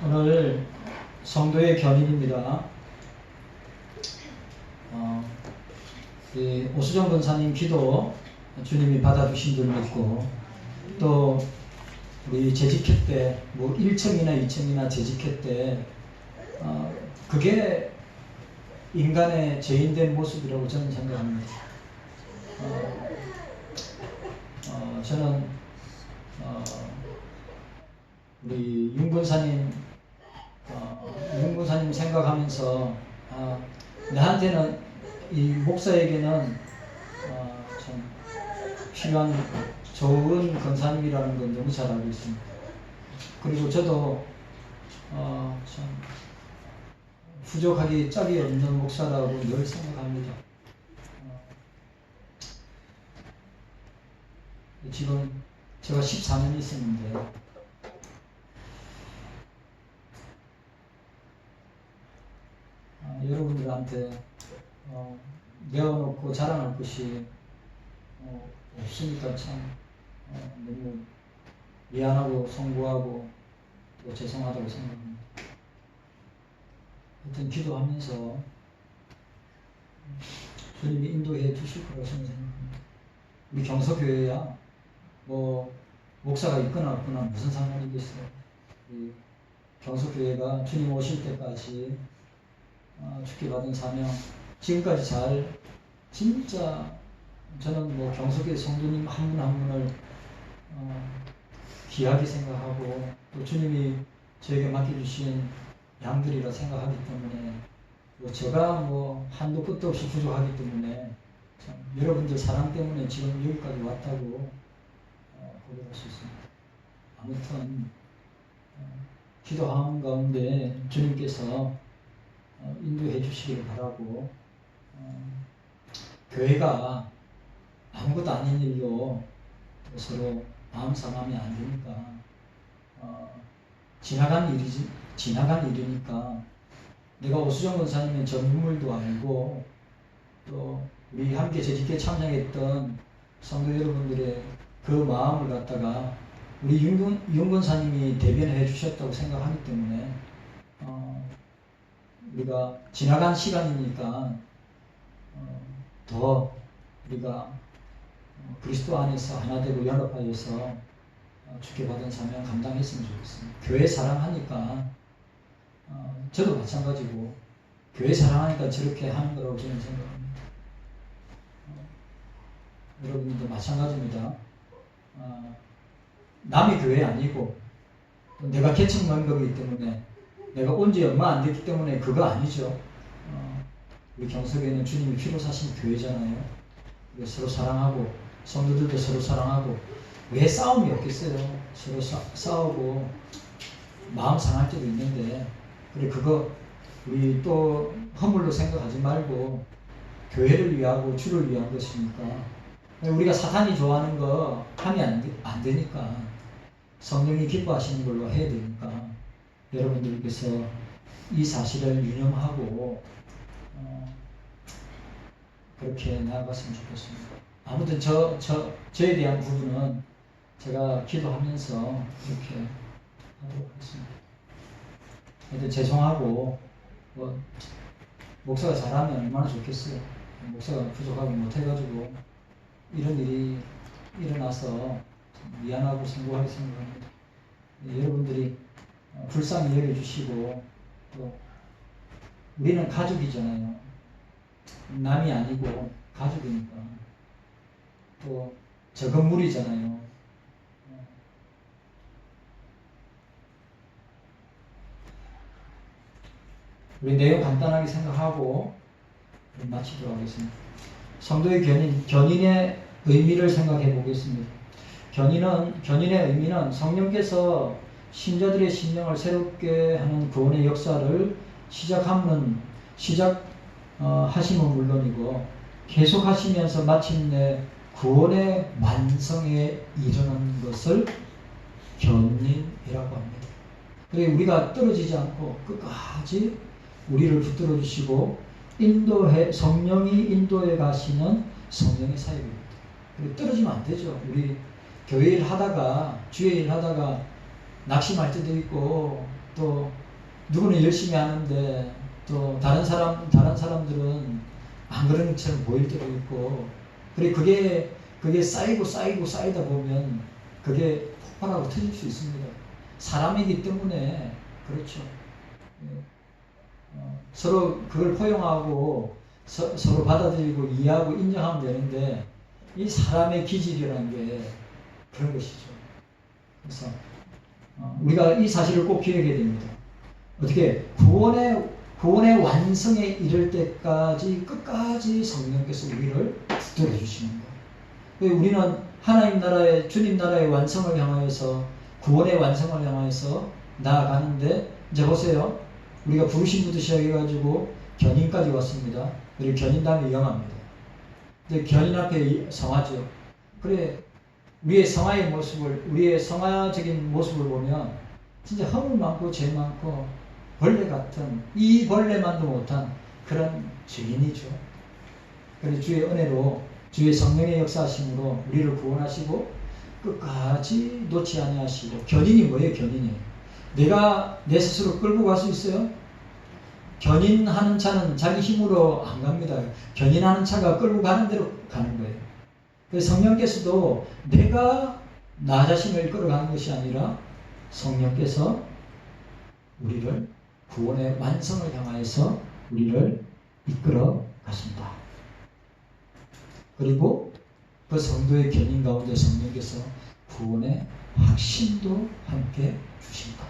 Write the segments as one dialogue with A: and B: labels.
A: 오늘 성도의 견인입니다. 오수정 권사님 기도 주님이 받아주신 줄 믿고, 또 우리 재직회 때 뭐 1층이나 2층이나 재직회 때 그게 인간의 죄인된 모습이라고 저는 생각합니다. 저는 우리 윤권사님 생각하면서 나한테는 이 목사에게는 참 필요한 좋은 권사님이라는 건 너무 잘 알고 있습니다. 그리고 저도 참 부족하기 짝이 없는 목사라고 늘 생각합니다. 지금 제가 14년 있었는데 여러분들한테 내어놓고 자랑할 것이 없으니까 참 너무 미안하고 송구하고 또 죄송하다고 생각합니다. 하여튼 기도하면서 주님이 인도해 주실 거라고 생각합니다. 우리 경서교회야 뭐 목사가 있거나 없거나 무슨 상관이겠어요. 우리 경서교회가 주님 오실 때까지 주께 받은 사명 지금까지 잘, 진짜 저는 뭐 경서교회 성도님 한 분 한 분을 귀하게 생각하고, 또 주님이 저에게 맡겨주신 양들이라 생각하기 때문에, 뭐 제가 뭐 한도 끝도 없이 부족하기 때문에 참 여러분들 사랑 때문에 지금 여기까지 왔다고 고백할 수 있습니다. 아무튼 기도하는 가운데 주님께서 인도해 주시길 바라고, 교회가 아무것도 아닌 일로 서로 마음 상하면 안 되니까, 지나간 일이니까 내가 오수정 권사님의 전유물도 알고, 또 우리 함께 재직회 참여했던 성도 여러분들의 그 마음을 갖다가 우리 윤 권사님이 대변해 주셨다고 생각하기 때문에 우리가 지나간 시간이니까 더 우리가 그리스도 안에서 하나 되고 연합하여서 주께 받은 사명 감당했으면 좋겠습니다. 교회 사랑하니까 저도 마찬가지고 교회 사랑하니까 저렇게 하는 거라고 저는 생각합니다. 여러분들도 마찬가지입니다. 남의 교회 아니고 내가 개척 멤버이기 때문에, 내가 온 지 얼마 안 됐기 때문에 그거 아니죠. 우리 경석에는 주님이 피로 사신 교회잖아요. 서로 사랑하고, 성도들도 서로 사랑하고, 왜 싸움이 없겠어요? 서로 싸우고 마음 상할 때도 있는데, 그래 그거 우리 또 허물로 생각하지 말고 교회를 위하고 주를 위한 것이니까, 우리가 사탄이 좋아하는 거 하면 안 되니까 성령이 기뻐하시는 걸로 해야 되니까 여러분들께서 이 사실을 유념하고 그렇게 나아갔으면 좋겠습니다. 아무튼 저에 대한 부분은 제가 기도하면서 이렇게 하도록 하겠습니다. 하여튼 죄송하고, 뭐 목사가 잘하면 얼마나 좋겠어요. 목사가 부족하고 못해가지고 이런 일이 일어나서 미안하고 송구하게 생각합니다. 여러분들이 불쌍히 여겨주시고, 또 우리는 가족이잖아요. 남이 아니고 가족이니까, 또 저 건물이잖아요. 우리 내용 간단하게 생각하고 마치도록 하겠습니다. 성도의 견인의 의미를 생각해 보겠습니다. 견인의 의미는 성령께서 신자들의 심령을 새롭게 하는 구원의 역사를 시작하심은 물론이고, 계속하시면서 마침내 구원의 완성에 이르는 것을 견인이라고 합니다. 그래 우리가 떨어지지 않고 끝까지 우리를 붙들어 주시고 성령이 인도해 가시는 성령의 사역입니다. 떨어지면 안 되죠. 우리 교회 일 하다가, 주의 일 하다가 낙심할 때도 있고, 또 누구는 열심히 하는데 또 다른 사람들은 안 그런 것처럼 보일 때도 있고, 그래 그게 쌓이다 보면 그게 폭발하고 터질 수 있습니다. 사람이기 때문에 그렇죠. 서로 그걸 포용하고 서로 받아들이고 이해하고 인정하면 되는데, 이 사람의 기질이라는 게 그런 것이죠. 그래서 우리가 이 사실을 꼭 기억해야 됩니다. 어떻게 구원의 완성에 이를 때까지 끝까지 성령께서 우리를 붙들어 주시는 거예요. 우리는 하나님 나라의, 주님 나라의 완성을 향하여서, 구원의 완성을 향하여서 나아가는데, 이제 보세요. 우리가 부르심부터 시작해가지고 견인까지 왔습니다. 그리고 견인 다음에 영합니다. 이제 견인 앞에 성화죠. 그래, 우리의 성화적인 모습을 보면 진짜 허물 많고 죄 많고 벌레 같은, 이 벌레만도 못한 그런 죄인이죠. 그래서 주의 은혜로, 주의 성령의 역사하심으로 우리를 구원하시고 끝까지 놓지 아니하시고. 견인이 뭐예요? 견인이 내가 내 스스로 끌고 갈 수 있어요? 견인하는 차는 자기 힘으로 안 갑니다. 견인하는 차가 끌고 가는 대로 가는 거예요. 그래서 성령께서도 내가 나 자신을 끌어가는 것이 아니라 성령께서 우리를 구원의 완성을 향하여서 우리를 이끌어 가신다. 그리고 그 성도의 견인 가운데 성령께서 구원의 확신도 함께 주신다.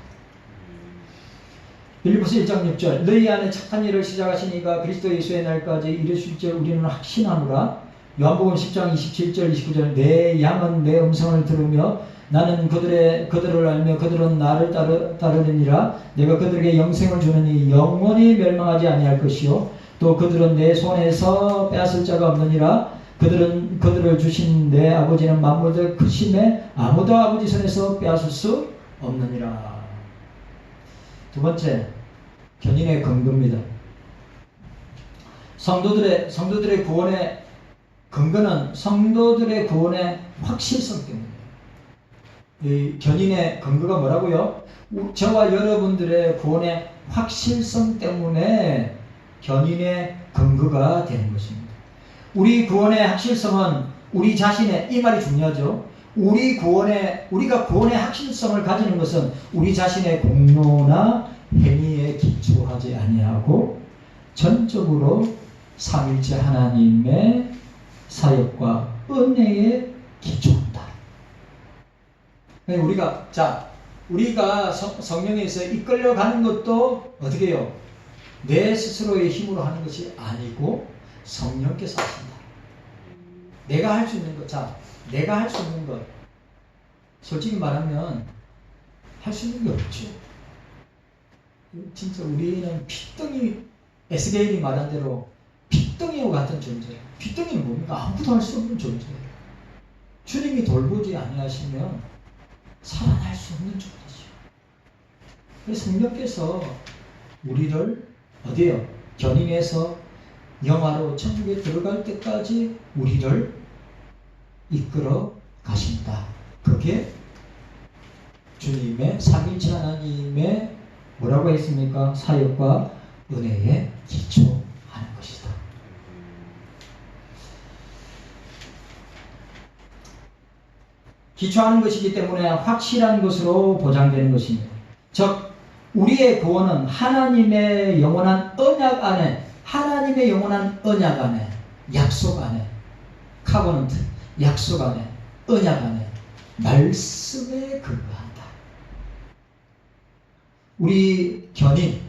A: 빌립보서 1장 6절, 너희 안에 착한 일을 시작하신 이가 그리스도 예수의 날까지 이르실 줄 우리는 확신하노라. 요한복음 10장 27절 29절, 내 양은 내 음성을 들으며 나는 그들을 알며 그들은 나를 따르느니라. 내가 그들에게 영생을 주느니 영원히 멸망하지 아니할 것이요 또 그들은 내 손에서 빼앗을 자가 없느니라. 그들을 주신 내 아버지는 만물들 크심에 아무도 아버지 손에서 빼앗을 수 없느니라. 두 번째, 견인의 근거입니다. 성도들의 구원의 근거는 성도들의 구원의 확실성 때문이에요. 이 견인의 근거가 뭐라고요? 저와 여러분들의 구원의 확실성 때문에 견인의 근거가 되는 것입니다. 우리 구원의 확실성은 우리 자신의, 이 말이 중요하죠. 우리가 구원의 확실성을 가지는 것은 우리 자신의 공로나 행위에 기초하지 아니하고 전적으로 삼위일체 하나님의 사역과 은혜에 기초한다. 우리가 성령에서 이끌려가는 것도 어떻게 해요? 내 스스로의 힘으로 하는 것이 아니고 성령께서 하신다. 내가 할 수 있는 것, 내가 할 수 있는 것, 솔직히 말하면 할 수 있는 게 없죠. 진짜 우리는 핏덩이, 에스겔이 말한 대로 핏덩이와 같은 존재예요. 핏덩이는 뭡니까? 아무도 할 수 없는 존재예요. 주님이 돌보지 아니하시면 살아날 수 없는 존재죠. 그래서 성령께서 우리를 어디에요? 견인해서 영화로 천국에 들어갈 때까지 우리를 이끌어 가신다. 그게 주님의 삼위일체 하나님의 뭐라고 했습니까? 사역과 은혜에 기초하는 것이다. 기초하는 것이기 때문에 확실한 것으로 보장되는 것입니다. 즉 우리의 구원은 하나님의 영원한 언약 안에, 하나님의 영원한 언약 안에, 약속 안에, 카버넌트, 약속 안에, 언약 안에, 말씀에 근거한다. 우리 견인,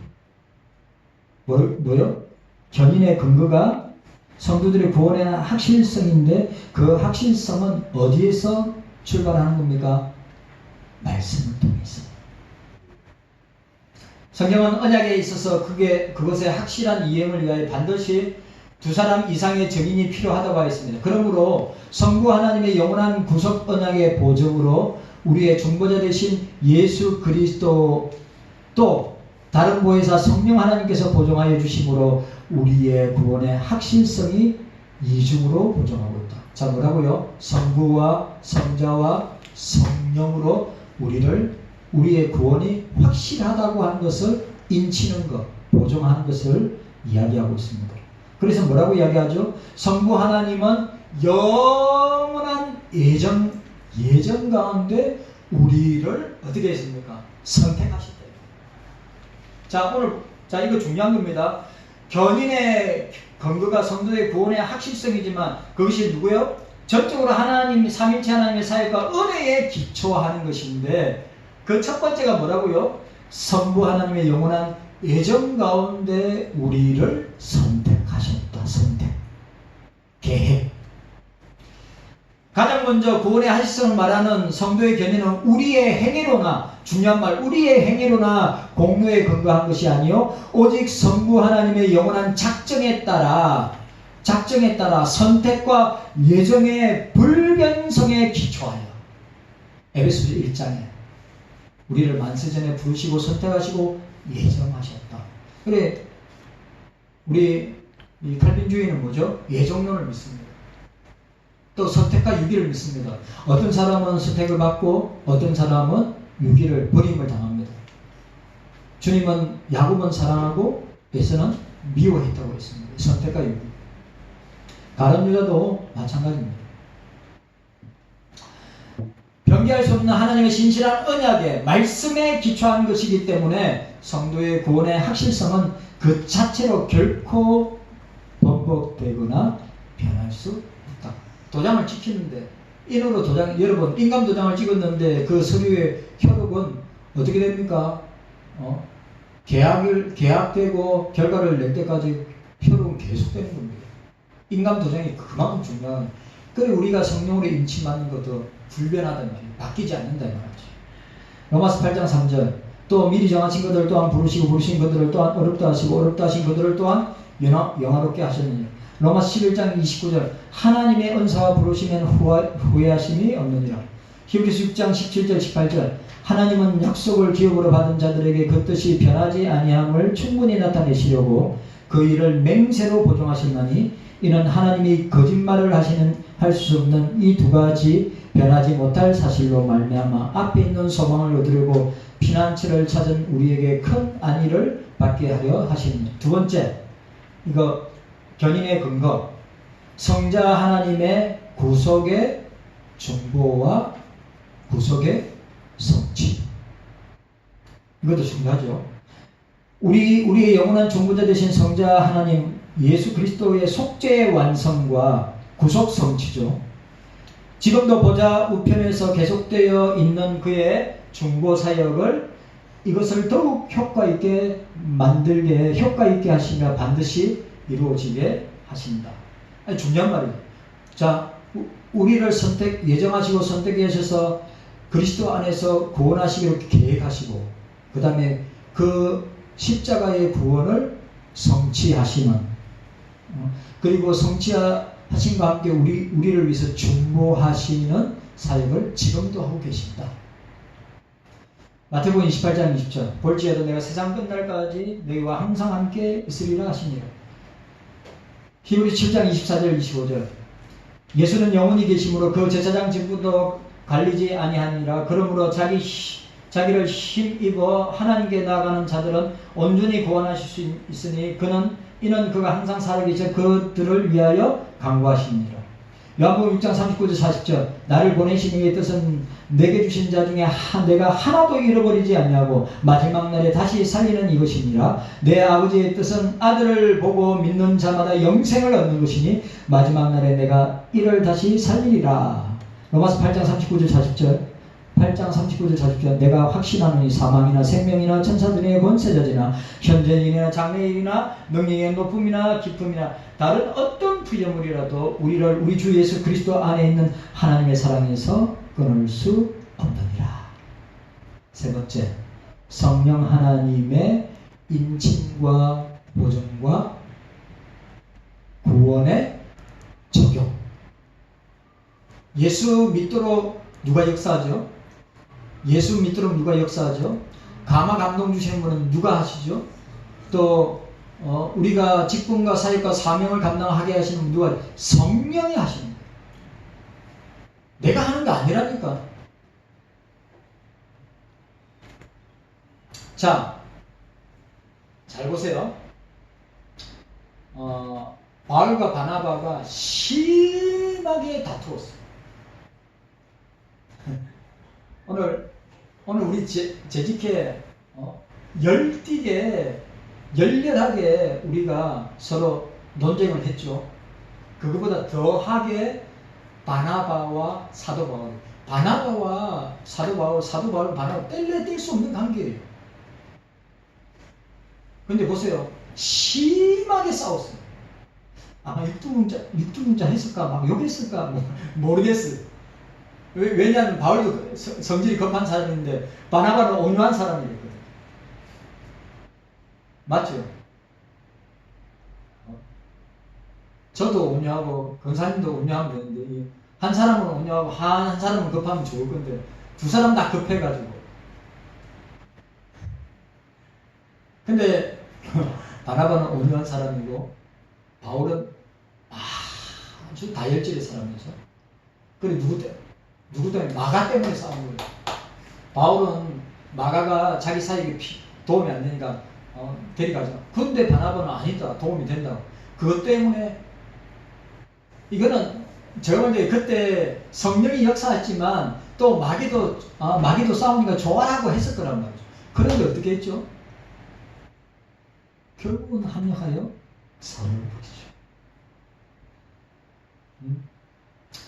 A: 뭐요? 견인의 근거가 성도들의 구원의 확실성인데 그 확실성은 어디에서 출발하는 겁니까? 말씀을 통해서. 성경은 언약에 있어서 그것의 확실한 이행을 위하여 반드시 두 사람 이상의 증인이 필요하다고 하였습니다. 그러므로 성부 하나님의 영원한 구속 언약의 보증으로 우리의 중보자 되신 예수 그리스도 또 다른 보혜사 성령 하나님께서 보증하여 주심으로 우리의 구원의 확실성이 이중으로 보증하고 있다. 자, 뭐라고요? 성부와 성자와 성령으로 우리를 우리의 구원이 확실하다고 하는 것을 인치는 것, 보증하는 것을 이야기하고 있습니다. 그래서 뭐라고 이야기하죠? 성부 하나님은 영원한 예정 가운데 우리를 어떻게 했습니까? 선택하셨대요. 자, 이거 중요한 겁니다. 견인의 근거가 성도의 구원의 확실성이지만 그것이 누구요? 전적으로 하나님, 삼위일체 하나님의 사역과 은혜에 기초하는 것인데 그 첫 번째가 뭐라고요? 성부 하나님의 영원한 예정 가운데 우리를 선택하셨다. 선택. 계획. 가장 먼저 구원의 하실성을 말하는 성도의 견해는 우리의 행위로나, 중요한 말, 우리의 행위로나 공로에 근거한 것이 아니요 오직 성부 하나님의 영원한 작정에 따라 선택과 예정의 불변성에 기초하여 에베소서 1장에 우리를 만세전에 부르시고 선택하시고 예정하셨다. 그래, 우리 이 칼빈주의는 뭐죠? 예정론을 믿습니다. 또 선택과 유기를 믿습니다. 어떤 사람은 선택을 받고 어떤 사람은 유기를, 버림을 당합니다. 주님은 야곱은 사랑하고 에서는 미워했다고 했습니다. 선택과 유기. 가룟 유다도 마찬가지입니다. 변개할 수 없는 하나님의 신실한 언약의 말씀에 기초한 것이기 때문에 성도의 구원의 확실성은 그 자체로 결코 번복되거나 변할 수 없다. 도장을 찍히는데 인으로 여러분 인감 도장을 찍었는데 그 서류의 효력은 어떻게 됩니까? 계약되고 결과를 낼 때까지 효력은 계속되는 겁니다. 인감 도장이 그만큼 중요한. 그래 우리가 성령으로 인침받는 것도 불변하단 말이에요. 바뀌지 않는다 이 말이죠. 로마서 8장 3절 또 미리 정하신 것들 또한 부르신 것들을 또한 어렵다 하시고 어렵다 하신 것들을 또한 영화롭게 하셨느니라. 로마서 11장 29절 하나님의 은사와 부르시면 후회하심이 없느니라. 히브리서 6장 17절 18절 하나님은 약속을 기업으로 받은 자들에게 그 뜻이 변하지 아니함을 충분히 나타내시려고 그 일을 맹세로 보증하셨나니 이는 하나님이 거짓말을 할 수 없는 이 두 가지 변하지 못할 사실로 말미암아 앞에 있는 소망을 얻으려고 피난처를 찾은 우리에게 큰 안위를 받게 하려 하십니다. 두 번째, 이거 견인의 근거, 성자 하나님의 구속의 중보와 구속의 성취. 이것도 중요하죠. 우리의 영원한 중보자 되신 성자 하나님 예수 그리스도의 속죄의 완성과 구속 성취죠. 지금도 보좌 우편에서 계속되어 있는 그의 중보 사역을 이것을 더욱 효과 있게 하시며 반드시 이루어지게 하신다. 아니, 중요한 말이에요. 자, 우리를 예정하시고 선택해 하셔서 그리스도 안에서 구원하시기로 계획하시고 그 다음에 그 십자가의 구원을 성취하시는 그리고 성취하신과 함께 우리를 위해서 중보하시는 사역을 지금도 하고 계십니다. 마태복음 28장 20절 볼지어도 내가 세상 끝날까지 너희와 항상 함께 있으리라 하시니라. 히브리 7장 24절 25절 예수는 영원히 계심으로 그 제사장 직분도 갈리지 아니하니라. 그러므로 자기를 힘입어 하나님께 나아가는 자들은 온전히 구원하실 수 있으니 이는 그가 항상 살아계셔 그들을 위하여 강구하시니라. 요한복음 6장 39절 40절 나를 보내신 이의 뜻은 내게 주신 자 중에 내가 하나도 잃어버리지 않냐고 마지막 날에 다시 살리는 이것이니라. 내 아버지의 뜻은 아들을 보고 믿는 자마다 영생을 얻는 것이니 마지막 날에 내가 이를 다시 살리리라. 로마서 8장 39절 40절 8장 39절 40절 내가 확신하노니 사망이나 생명이나 천사들의 권세자지나 현재일이나 장래일이나 능력의 높음이나 깊음이나 다른 어떤 피조물이라도 우리 주 예수 그리스도 안에 있는 하나님의 사랑에서 끊을 수 없느니라. 세 번째, 성령 하나님의 인침과 보증과 구원의 적용. 예수 믿도록 누가 역사하죠? 예수 믿도록 누가 역사하죠? 감화 감동 주시는 분은 누가 하시죠? 또 우리가 직분과 사역과 사명을 감당하게 하시는 분 누가? 성령이 하시는 거예요. 내가 하는 게 아니라니까. 자, 잘 보세요. 바울과 바나바가 심하게 다투었어요. 오늘 우리 재직회 열띠게 열렬하게 우리가 서로 논쟁을 했죠. 그거보다 더하게 바나바와 사도 바울, 바나바와 사도 바울, 바나바 뗄래 뗄 수 없는 관계예요. 근데 보세요. 심하게 싸웠어요. 아마 육두문자 했을까? 막 욕했을까? 모르겠어요. 왜냐하면 바울도 성질이 급한 사람인데 바나바는 온유한 사람이었거든요. 맞죠? 저도 온유하고 권사님도 온유하면 되는데 한 사람은 온유하고 한 사람은 급하면 좋을 건데 두 사람 다 급해가지고. 근데 바나바는 온유한 사람이고 바울은 아주 다혈질의 사람이죠. 그래 누구 때문에? 마가 때문에 싸운 거예요. 바울은 마가가 자기 사역에 도움이 안 되니까 데려가죠. 근데 바나바는 아니다. 도움이 된다고. 그것 때문에 이거는 제가 먼저 그때 성령이 역사했지만 또 마귀도 싸우니까 좋아라고 했을 거란 말이죠. 그런데 어떻게 했죠? 결국은 합력하여 선을 보이죠.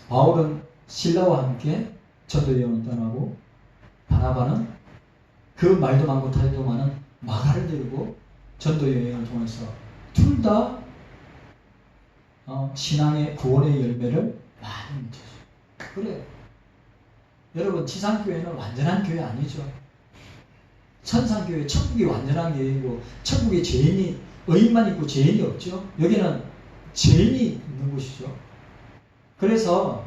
A: 바울은 신라와 함께 전도 여행을 떠나고 바나바는 그 말도 많고 탈도 많은 마가를 데리고 전도 여행을 통해서 둘 다 신앙의 구원의 열매를 많이 맺었어요. 그래. 여러분 지상교회는 완전한 교회 아니죠. 천상교회, 천국이 완전한 교회이고 천국에 의인만 있고 죄인이 없죠. 여기는 죄인이 있는 곳이죠. 그래서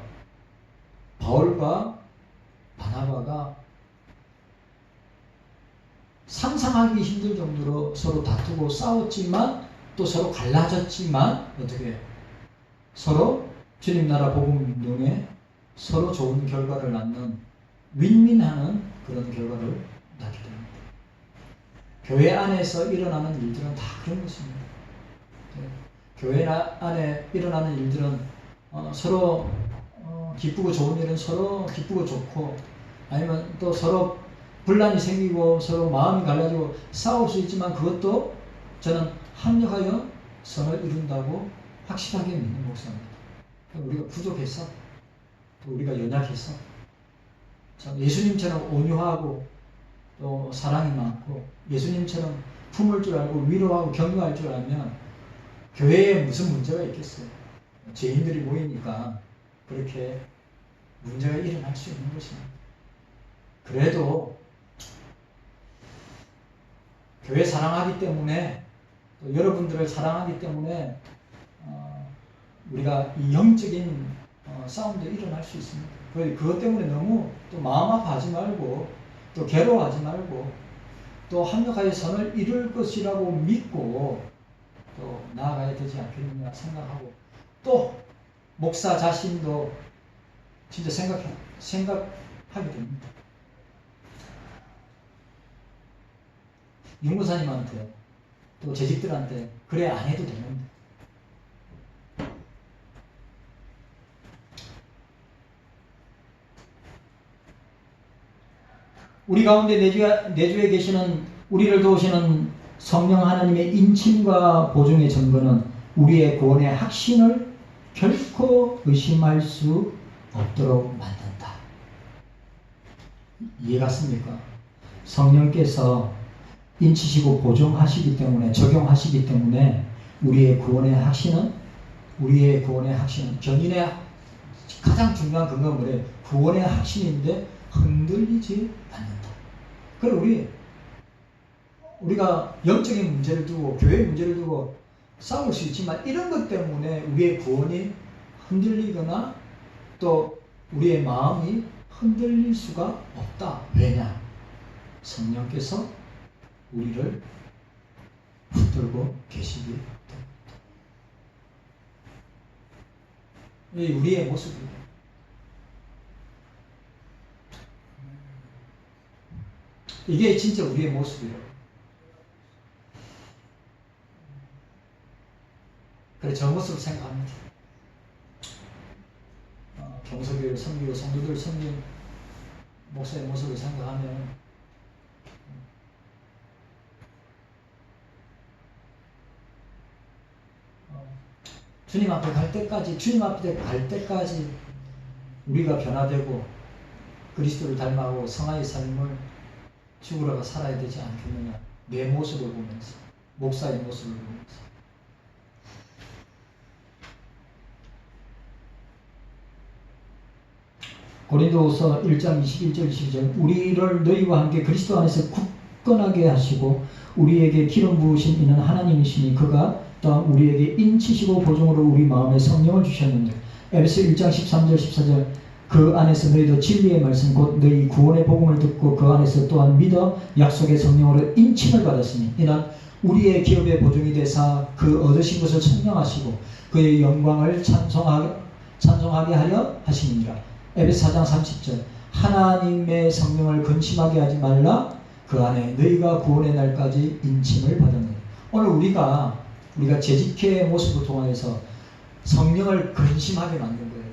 A: 바울과 바나바가 상상하기 힘들 정도로 서로 다투고 싸웠지만 또 서로 갈라졌지만 어떻게 해요? 서로 주님 나라 복음 운동에 서로 좋은 결과를 낳는 윈윈하는 그런 결과를 낳게 됩니다. 교회 안에서 일어나는 일들은 다 그런 것입니다. 교회 안에 일어나는 일들은 서로 기쁘고 좋은 일은 서로 기쁘고 좋고 아니면 또 서로 분란이 생기고 서로 마음이 갈라지고 싸울 수 있지만 그것도 저는 합력하여 선을 이룬다고 확실하게 믿는 목사입니다. 우리가 부족해서 또 우리가 연약해서 예수님처럼 온유하고 또 사랑이 많고 예수님처럼 품을 줄 알고 위로하고 격려할 줄 알면 교회에 무슨 문제가 있겠어요. 죄인들이 모이니까 그렇게 문제가 일어날 수 있는 것입니다. 그래도 교회 사랑하기 때문에 또 여러분들을 사랑하기 때문에 우리가 이 영적인 싸움도 일어날 수 있습니다. 그것 때문에 너무 또 마음 아파하지 말고 또 괴로워하지 말고 또 합력하여 선을 이룰 것이라고 믿고 또 나아가야 되지 않겠느냐 생각하고 또 목사 자신도 진짜 생각하게 됩니다. 윤무사님한테 또 재직들한테 그래 안 해도 되는데 우리 가운데 내주에 계시는 우리를 도우시는 성령 하나님의 인침과 보증의 증거는 우리의 구원의 확신을 결코 의심할 수 없도록 만든다. 이해갔습니까? 성령께서 인치시고 보증하시기 때문에 적용하시기 때문에 우리의 구원의 확신은 견인의 가장 중요한 근거는 뭐래요? 구원의 확신인데 흔들리지 않는다. 그리고 우리가 영적인 문제를 두고 교회의 문제를 두고 싸울 수 있지만 이런 것 때문에 우리의 구원이 흔들리거나 또 우리의 마음이 흔들릴 수가 없다. 왜냐? 성령께서 우리를 붙들고 계시기 때문에. 우리의 모습이에요. 이게 진짜 우리의 모습이에요. 그래 저 모습을 생각합니다. 경서교회 섬기고 성도들 섬긴 목사의 모습을 생각하면 주님 앞에 갈 때까지 우리가 변화되고 그리스도를 닮아가고 성화의 삶을 죽으라고 살아야 되지 않겠느냐. 내 모습을 보면서, 목사의 모습을 보면서. 고린도후서 1장 21절 22절 우리를 너희와 함께 그리스도 안에서 굳건하게 하시고 우리에게 기름 부으신 이는 하나님이시니 그가 또한 우리에게 인치시고 보증으로 우리 마음에 성령을 주셨는데 에베소 1장 13절 14절 그 안에서 너희도 진리의 말씀 곧 너희 구원의 복음을 듣고 그 안에서 또한 믿어 약속의 성령으로 인침을 받았으니 이는 우리의 기업의 보증이 되사 그 얻으신 것을 청량하시고 그의 영광을 찬송하게 하려 하시니라. 에베소 4장 30절 하나님의 성령을 근심하게 하지 말라 그 안에 너희가 구원의 날까지 인침을 받았느니라. 오늘 우리가 재직회의 모습을 통해서 성령을 근심하게 만든 거예요.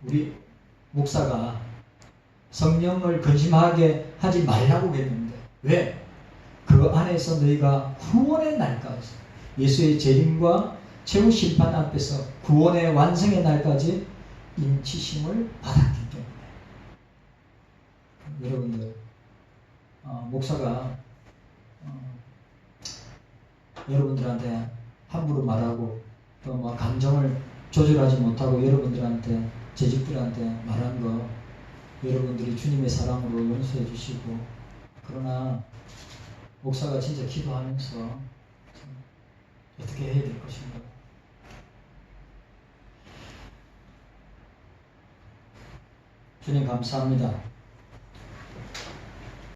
A: 우리 목사가 성령을 근심하게 하지 말라고 했는데 왜? 그 안에서 너희가 구원의 날까지 예수의 재림과 최후 심판 앞에서 구원의 완성의 날까지 인치심을 받았기 때문에 여러분들 목사가 여러분들한테 함부로 말하고 또 뭐 감정을 조절하지 못하고 여러분들한테 재직들한테 말한 거 여러분들이 주님의 사랑으로 용서해 주시고 그러나 목사가 진짜 기도하면서 어떻게 해야 될 것인가. 주님 감사합니다.